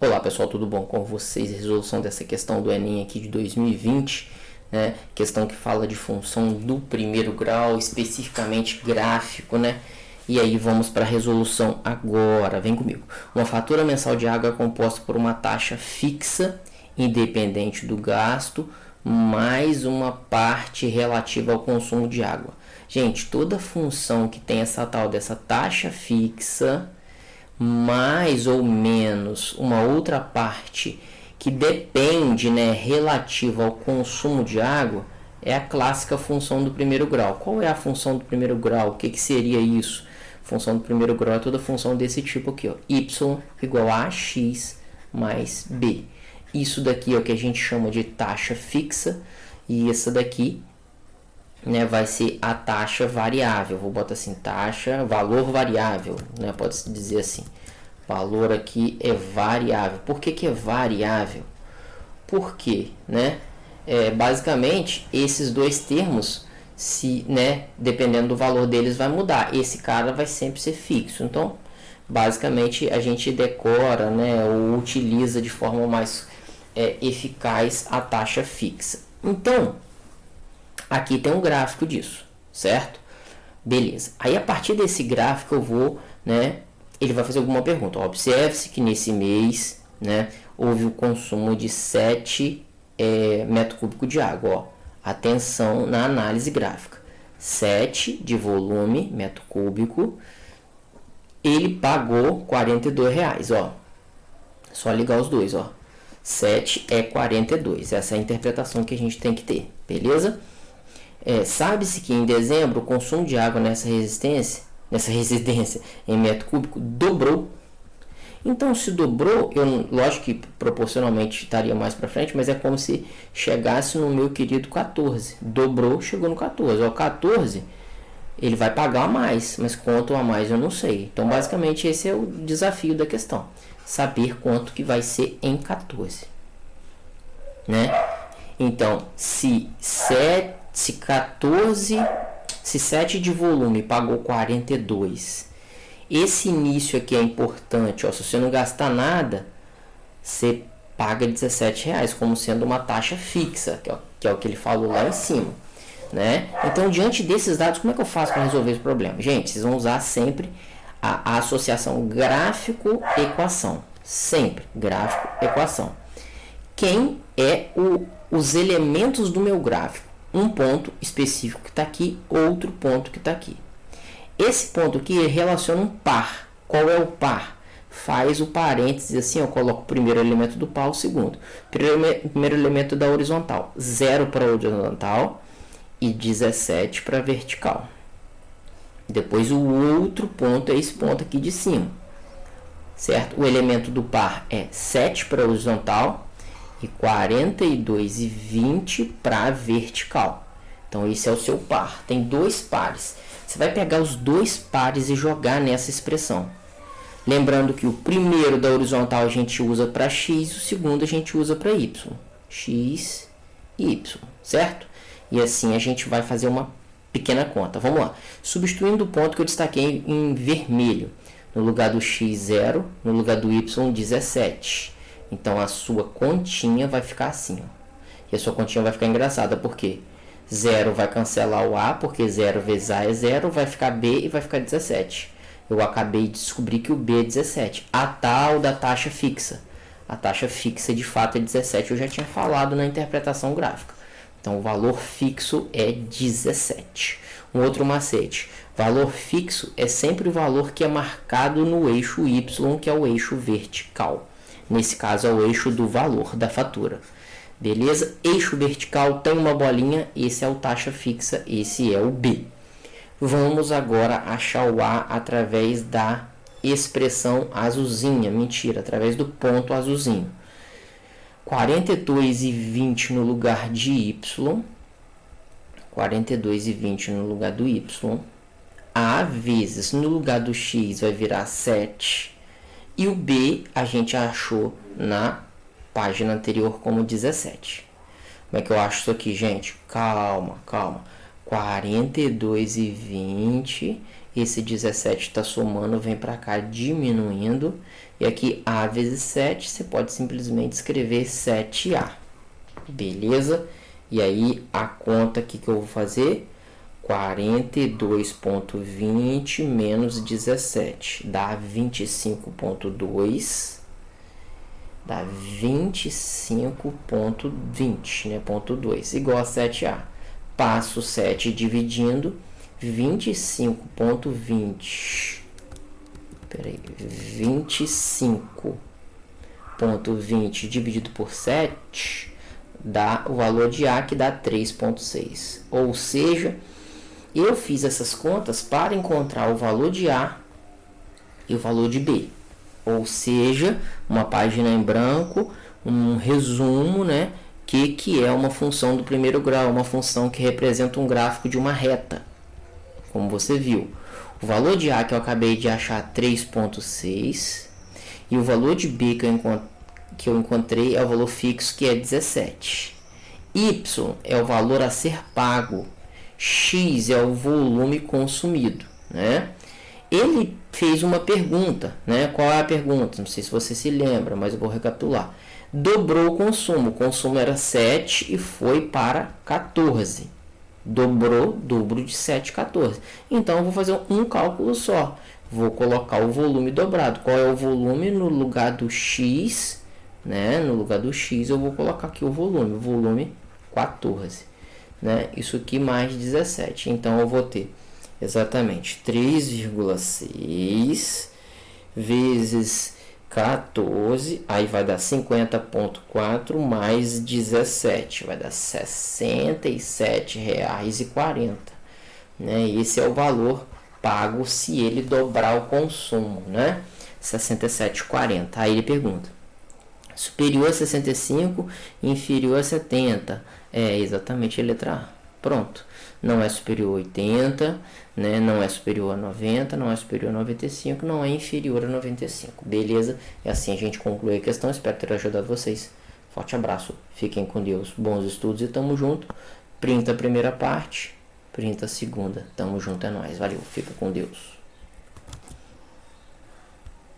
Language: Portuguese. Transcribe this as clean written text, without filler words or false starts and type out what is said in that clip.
Olá pessoal, tudo bom com vocês? Resolução dessa questão do Enem aqui de 2020, né? Questão que fala de função do primeiro grau, especificamente gráfico, né? E aí vamos para a resolução agora, vem comigo. Uma fatura mensal de água é composta por uma taxa fixa, independente do gasto, mais uma parte relativa ao consumo de água. Gente, toda função que tem essa tal dessa taxa fixa, mais ou menos uma outra parte que depende, né, relativa ao consumo de água, é a clássica função do primeiro grau. Qual é a função do primeiro grau? O que seria isso? Função do primeiro grau é toda função desse tipo aqui, ó, y igual a x mais b. Isso daqui é o que a gente chama de taxa fixa, e essa daqui, né, vai ser a taxa variável. Vou botar assim, taxa, valor variável, né, pode-se dizer assim. Valor aqui é variável. Por que é variável? Porque, né, basicamente, esses dois termos, se, né, dependendo do valor deles, vai mudar. Esse cara vai sempre ser fixo. Então, basicamente, a gente decora, né, ou utiliza de forma mais eficaz a taxa fixa. Então, aqui tem um gráfico disso, certo? Beleza. Aí, a partir desse gráfico, eu vou, né, ele vai fazer alguma pergunta. Observe-se que nesse mês, né, houve o consumo de 7 metros cúbicos de água. Ó. Atenção na análise gráfica. 7 de volume, metro cúbico. Ele pagou R$ 42. Ó. Só ligar os dois. Ó. 7 é 42. Essa é a interpretação que a gente tem que ter. Beleza? Sabe-se que em dezembro o consumo de água nessa residência em metro cúbico dobrou. Então, se dobrou, lógico que proporcionalmente estaria mais para frente, mas é como se chegasse no meu querido 14. Dobrou, chegou no 14. O 14, ele vai pagar a mais, mas quanto a mais eu não sei. Então, basicamente, esse é o desafio da questão. Saber quanto que vai ser em 14. Né? Então, se 7 de volume pagou 42, esse início aqui é importante. Ó, se você não gastar nada, você paga R$17 como sendo uma taxa fixa, que é o que ele falou lá em cima. Né? Então, diante desses dados, como é que eu faço para resolver esse problema? Gente, vocês vão usar sempre a associação gráfico-equação. Sempre gráfico-equação. Quem é os elementos do meu gráfico? Um ponto específico que está aqui, outro ponto que está aqui. Esse ponto aqui relaciona um par. Qual é o par? Faz o parênteses assim, eu coloco o primeiro elemento do par, o segundo. Primeiro elemento da horizontal, 0 para a horizontal e 17 para a vertical. Depois o outro ponto é esse ponto aqui de cima. Certo? O elemento do par é 7 para a horizontal e 42 e 20 para a vertical. Então, esse é o seu par. Tem dois pares. Você vai pegar os dois pares e jogar nessa expressão. Lembrando que o primeiro da horizontal a gente usa para x, o segundo a gente usa para y. X e y, certo? E assim a gente vai fazer uma pequena conta. Vamos lá. Substituindo o ponto que eu destaquei em vermelho. No lugar do x, 0. No lugar do y, 17. Então, a sua continha vai ficar assim. Ó. E a sua continha vai ficar engraçada, porque 0 vai cancelar o A, porque 0 vezes A é 0, vai ficar B e vai ficar 17. Eu acabei de descobrir que o B é 17. A tal da taxa fixa. A taxa fixa, de fato, é 17. Eu já tinha falado na interpretação gráfica. Então, o valor fixo é 17. Um outro macete. Valor fixo é sempre o valor que é marcado no eixo Y, que é o eixo vertical. Nesse caso, é o eixo do valor da fatura. Beleza? Eixo vertical tem uma bolinha. Esse é o taxa fixa. Esse é o B. Vamos agora achar o A através da expressão azulzinha. Mentira, através do ponto azulzinho. 42 e 20 no lugar de Y. 42 e 20 no lugar do Y. A vezes no lugar do X vai virar 7. E o B a gente achou na página anterior como 17. Como é que eu acho isso aqui, gente? Calma. 42 e 20 esse 17 está somando, vem para cá diminuindo. E aqui A vezes 7, você pode simplesmente escrever 7A. Beleza? E aí a conta aqui que eu vou fazer, 42,20 menos 17, dá 25,2, dá 25,20, né? Ponto 2, igual a 7A. Passo 7 dividindo, 25,20. Peraí, 25,20 dividido por 7 dá o valor de A, que dá 3,6. Ou seja, eu fiz essas contas para encontrar o valor de A e o valor de B. Ou seja, uma página em branco, um resumo, né? Que é uma função do primeiro grau, uma função que representa um gráfico de uma reta, como você viu. O valor de A que eu acabei de achar, 3,6, e o valor de B que eu encontrei é o valor fixo, que é 17. Y é o valor a ser pago, X é o volume consumido, né? Ele fez uma pergunta, né? Qual é a pergunta? Não sei se você se lembra, mas eu vou recapitular. Dobrou o consumo era 7 e foi para 14. Dobrou, dobro de 7, 14. Então, eu vou fazer um cálculo só. Vou colocar o volume dobrado. Qual é o volume no lugar do X, né? No lugar do X, eu vou colocar aqui o volume. Volume 14. Né? Isso aqui mais 17. Então, eu vou ter exatamente 3,6 vezes 14, aí vai dar 50,4 mais 17, vai dar R$ 67,40, né? Esse é o valor pago se ele dobrar o consumo, né? 67,40. Aí ele pergunta: superior a 65, inferior a 70. É exatamente a letra A. Pronto. Não é superior a 80, né? Não é superior a 90, não é superior a 95, não é inferior a 95. Beleza? E assim a gente conclui a questão. Espero ter ajudado vocês. Forte abraço. Fiquem com Deus. Bons estudos e tamo junto. Printa a primeira parte, printa a segunda. Tamo junto, é nóis. Valeu. Fica com Deus.